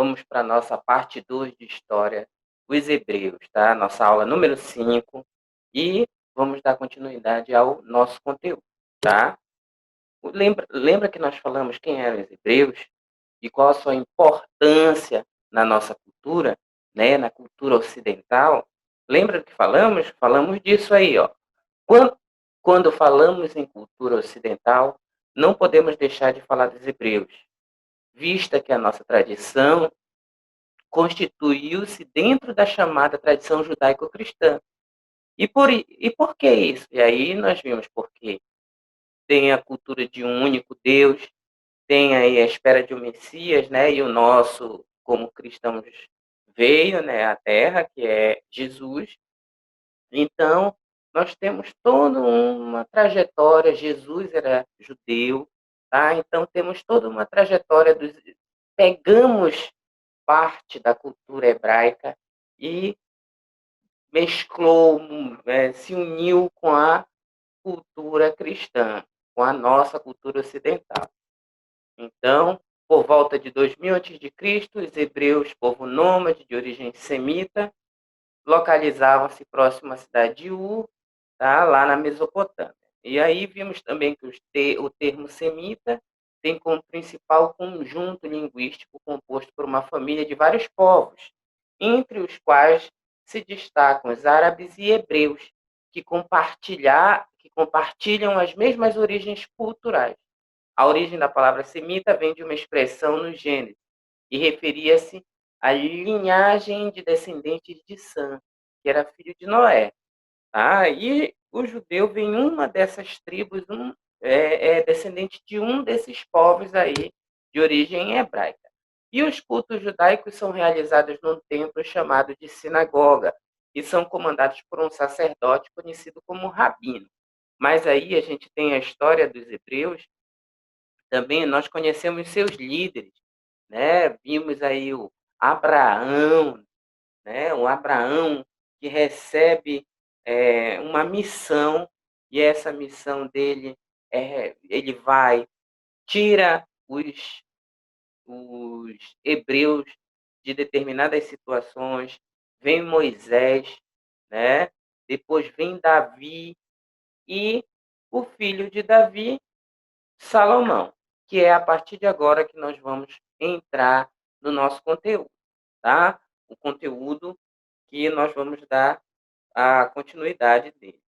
vamos para a nossa parte 2 de história, os Hebreus, tá? Nossa aula número 5, e vamos dar continuidade ao nosso conteúdo, tá? Lembra que nós falamos quem eram os Hebreus e qual a sua importância na nossa cultura, né? Na cultura ocidental? Lembra do que falamos? Falamos disso aí, ó. Quando, quando falamos em cultura ocidental, não podemos deixar de falar dos Hebreus, vista que a nossa tradição constituiu-se dentro da chamada tradição judaico-cristã. E por que isso? E aí nós vimos porque tem a cultura de um único Deus, tem aí a espera de um Messias, né? E o nosso, como cristãos, veio, né, à Terra, que é Jesus. Então, nós temos toda uma trajetória. Jesus era judeu, tá? Então, temos toda uma trajetória pegamos parte da cultura hebraica e mesclou, se uniu com a cultura cristã, com a nossa cultura ocidental. Então, por volta de 2000 a.C., os hebreus, povo nômade de origem semita, localizavam-se próximo à cidade de Ur, tá? Lá na Mesopotâmia. E aí vimos também que o termo semita tem como principal conjunto linguístico composto por uma família de vários povos, entre os quais se destacam os árabes e hebreus, que compartilham as mesmas origens culturais. A origem da palavra semita vem de uma expressão no Gênesis e referia-se à linhagem de descendentes de Sam, que era filho de Noé. Tá? E o judeu vem uma dessas tribos, é descendente de um desses povos aí de origem hebraica. E os cultos judaicos são realizados num templo chamado de sinagoga e são comandados por um sacerdote conhecido como rabino. Mas aí a gente tem a história dos hebreus, também nós conhecemos seus líderes, né? Vimos aí o Abraão, né? O Abraão que recebe uma missão, e essa missão dele ele vai, tira os hebreus de determinadas situações, vem Moisés, né? Depois vem Davi e o filho de Davi, Salomão, que é a partir de agora que nós vamos entrar no nosso conteúdo, tá? O conteúdo que nós vamos dar a continuidade dele,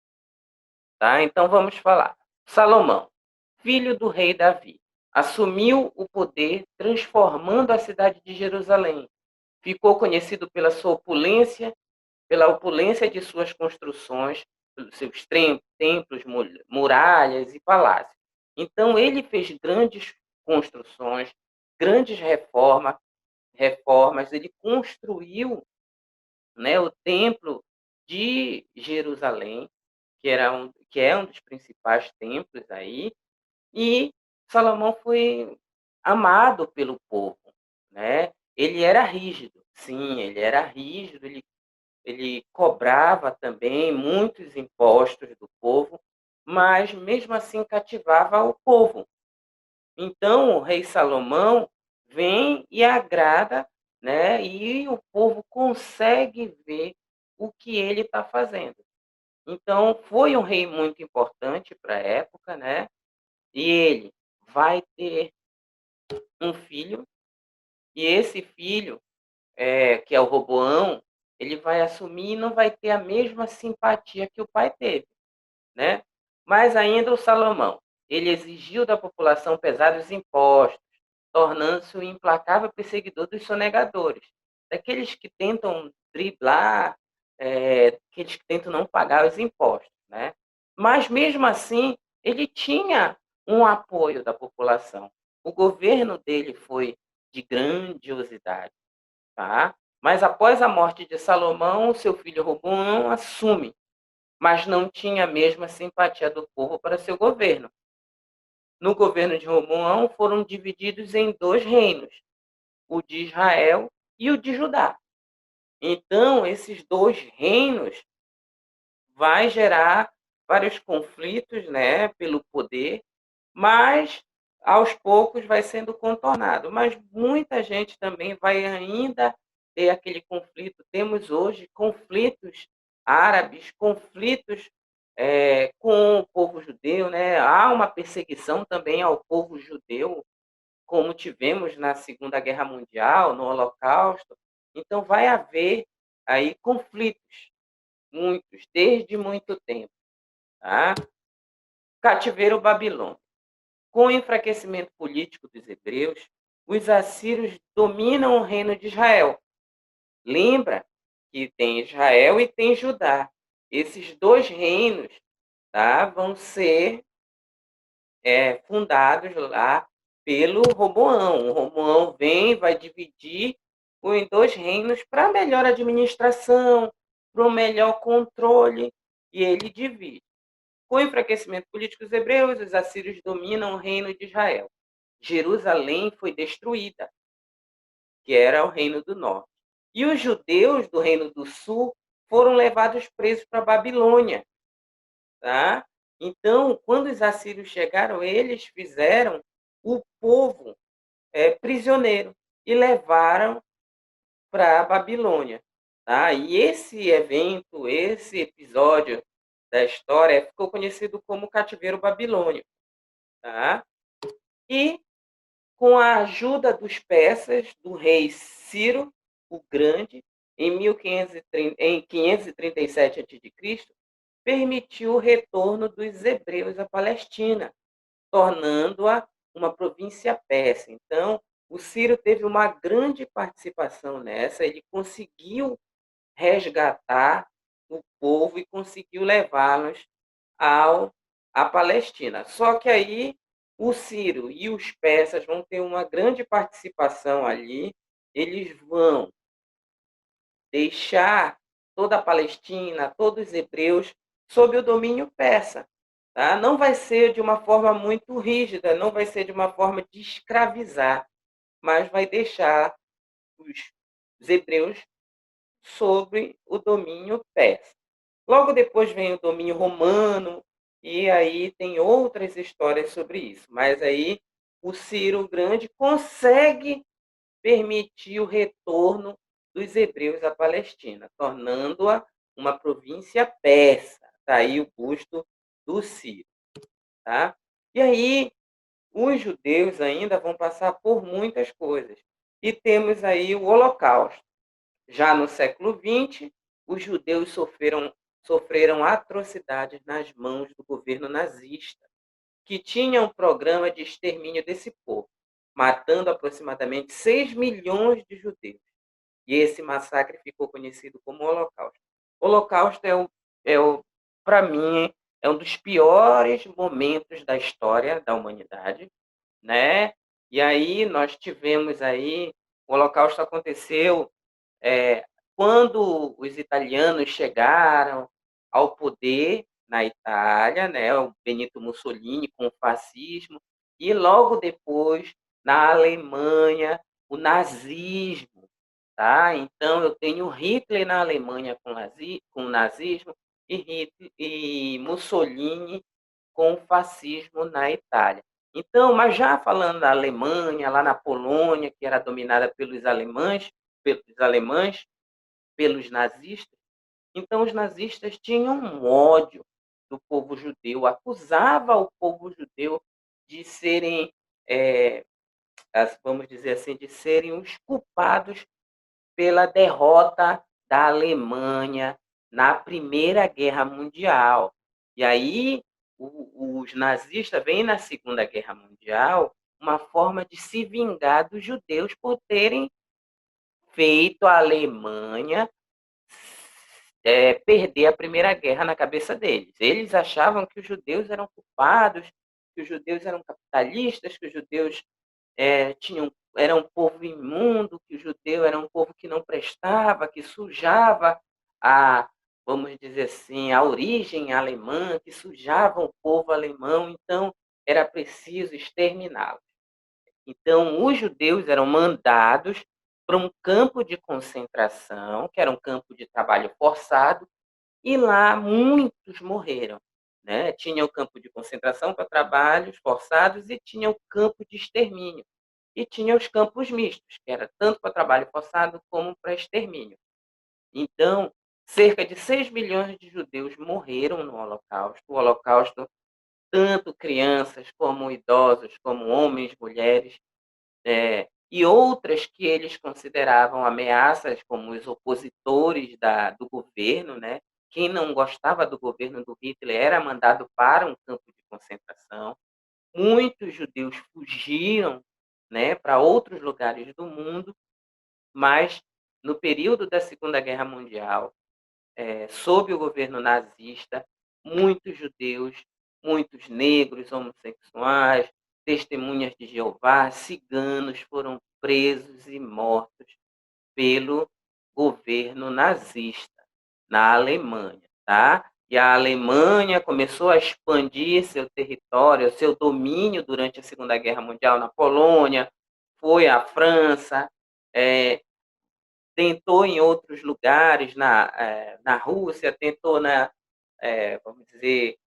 tá? Então vamos falar. Salomão, filho do rei Davi, assumiu o poder transformando a cidade de Jerusalém. Ficou conhecido pela opulência de suas construções, pelos seus templos, muralhas e palácios. Então ele fez grandes construções, grandes reformas, ele construiu, né, o templo de Jerusalém, que é um dos principais templos aí, e Salomão foi amado pelo povo, né? Ele era rígido, sim, ele era rígido, ele cobrava também muitos impostos do povo, mas mesmo assim cativava o povo. Então o rei Salomão vem e agrada, né? E o povo consegue ver o que ele está fazendo. Então foi um rei muito importante para a época, né? E ele vai ter um filho, e esse filho, que é o Roboão, ele vai assumir e não vai ter a mesma simpatia que o pai teve, né? Mas ainda o Salomão, ele exigiu da população pesados impostos, tornando-se o implacável perseguidor dos sonegadores, daqueles que tentam driblar, aqueles que tentam não pagar os impostos, né? Mas mesmo assim, ele tinha um apoio da população. O governo dele foi de grandiosidade, tá? Mas após a morte de Salomão, seu filho Roboão assume, mas não tinha a mesma simpatia do povo para seu governo. No governo de Roboão foram divididos em dois reinos, o de Israel e o de Judá. Então, esses dois reinos vai gerar vários conflitos, né, pelo poder, mas aos poucos vai sendo contornado, mas muita gente também vai ainda ter aquele conflito. Temos hoje conflitos árabes, conflitos com o povo judeu, né? Há uma perseguição também ao povo judeu, como tivemos na Segunda Guerra Mundial, no Holocausto. Então vai haver aí conflitos, muitos, desde muito tempo, tá? Cativeiro babilônico. Com o enfraquecimento político dos hebreus, os assírios dominam o reino de Israel. Lembra que tem Israel e tem Judá. Esses dois reinos, tá, vão ser fundados lá pelo Roboão. O Roboão vai dividir em dois reinos para melhor administração, para um melhor controle, e ele divide. Com o enfraquecimento político dos hebreus, os assírios dominam o reino de Israel. Jerusalém foi destruída, que era o reino do norte. E os judeus do reino do sul foram levados presos para a Babilônia. Tá? Então, quando os assírios chegaram, eles fizeram o povo prisioneiro e levaram para a Babilônia. Tá? E esse evento, esse episódio da história ficou conhecido como cativeiro babilônico. Tá? E com a ajuda dos persas, do rei Ciro o Grande, em 537 a.C., permitiu o retorno dos hebreus à Palestina, tornando-a uma província persa. Então, o Ciro teve uma grande participação nessa, ele conseguiu resgatar o povo e conseguiu levá-los à Palestina. Só que aí o Ciro e os persas vão ter uma grande participação ali, eles vão deixar toda a Palestina, todos os hebreus, sob o domínio persa. Tá? Não vai ser de uma forma muito rígida, não vai ser de uma forma de escravizar, mas vai deixar os hebreus sob o domínio persa. Logo depois vem o domínio romano, e aí tem outras histórias sobre isso. Mas aí o Ciro Grande consegue permitir o retorno dos hebreus à Palestina, tornando-a uma província persa. Está aí o busto do Ciro. Tá? E aí os judeus ainda vão passar por muitas coisas. E temos aí o Holocausto. Já no século XX, os judeus sofreram atrocidades nas mãos do governo nazista, que tinha um programa de extermínio desse povo, matando aproximadamente 6 milhões de judeus. E esse massacre ficou conhecido como Holocausto. O Holocausto para mim, é um dos piores momentos da história da humanidade, né? E aí nós tivemos aí, o Holocausto aconteceu quando os italianos chegaram ao poder na Itália, né, o Benito Mussolini com o fascismo, e logo depois na Alemanha o nazismo, tá? Então eu tenho Hitler na Alemanha com o nazismo e Mussolini com o fascismo na Itália. Então, mas já falando da Alemanha, lá na Polônia, que era dominada pelos nazistas, então os nazistas tinham um ódio do povo judeu, acusava o povo judeu de serem, vamos dizer assim, de serem os culpados pela derrota da Alemanha na Primeira Guerra Mundial. E aí os nazistas veem na Segunda Guerra Mundial uma forma de se vingar dos judeus por terem feito a Alemanha perder a Primeira Guerra na cabeça deles. Eles achavam que os judeus eram culpados, que os judeus eram capitalistas, que os judeus eram um povo imundo, que o judeu era um povo que não prestava, que sujava vamos dizer assim, a origem alemã, que sujava o povo alemão, então era preciso exterminá-los. Então, os judeus eram mandados para um campo de concentração, que era um campo de trabalho forçado, e lá muitos morreram. né? Tinha o campo de concentração para trabalhos forçados e tinha o campo de extermínio. E tinha os campos mistos, que era tanto para trabalho forçado como para extermínio. Então, cerca de 6 milhões de judeus morreram no Holocausto. O Holocausto, tanto crianças como idosos, como homens, mulheres, e outras que eles consideravam ameaças, como os opositores do governo, né? Quem não gostava do governo do Hitler era mandado para um campo de concentração. Muitos judeus fugiram, né, para outros lugares do mundo, mas no período da Segunda Guerra Mundial, sob o governo nazista, muitos judeus, muitos negros, homossexuais, testemunhas de Jeová, ciganos foram presos e mortos pelo governo nazista na Alemanha, tá? E a Alemanha começou a expandir seu território, seu domínio durante a Segunda Guerra Mundial na Polônia, foi à França, tentou em outros lugares, na Rússia, tentou vamos dizer,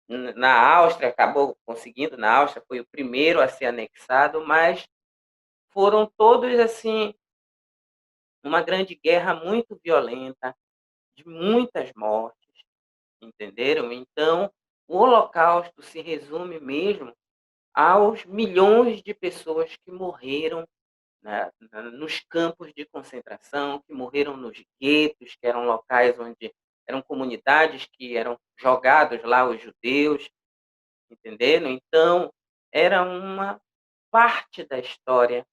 na Áustria, acabou conseguindo, na Áustria foi o primeiro a ser anexado, mas foram todos, assim, uma grande guerra muito violenta, de muitas mortes, entenderam? Então, o Holocausto se resume mesmo aos milhões de pessoas que morreram, né, nos campos de concentração, que morreram nos guetos, que eram locais onde eram comunidades que eram jogados lá os judeus, entenderam? Então, era uma parte da história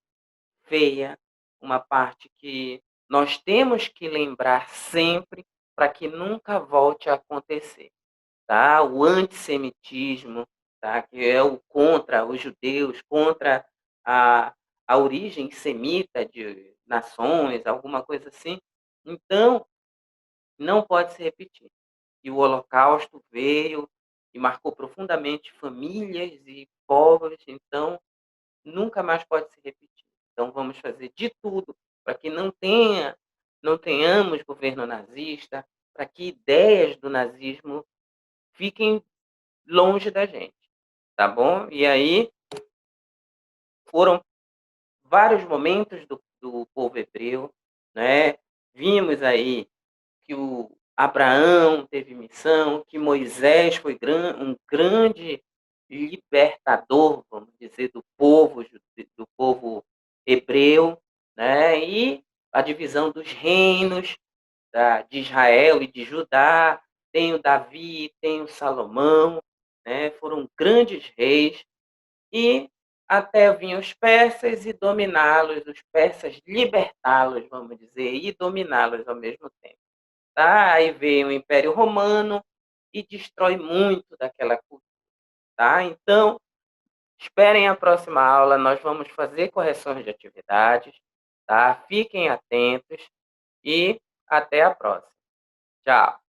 feia, uma parte que nós temos que lembrar sempre para que nunca volte a acontecer, tá? O antissemitismo, tá? Que é o contra os judeus, contra a, a origem semita de nações, alguma coisa assim. Então, não pode se repetir. E o Holocausto veio e marcou profundamente famílias e povos, então nunca mais pode se repetir. Então vamos fazer de tudo para que não tenhamos governo nazista, para que ideias do nazismo fiquem longe da gente, tá bom? E aí foram vários momentos do povo hebreu, né? Vimos aí que o Abraão teve missão, que Moisés foi um grande libertador, vamos dizer, do povo hebreu, né? E a divisão dos reinos de Israel e de Judá, tem o Davi, tem o Salomão, né? Foram grandes reis e até vinham os persas e dominá-los, os persas libertá-los, vamos dizer, e dominá-los ao mesmo tempo. Tá? Aí vem o Império Romano e destrói muito daquela cultura. Tá? Então, esperem a próxima aula, nós vamos fazer correções de atividades. Tá? Fiquem atentos e até a próxima. Tchau.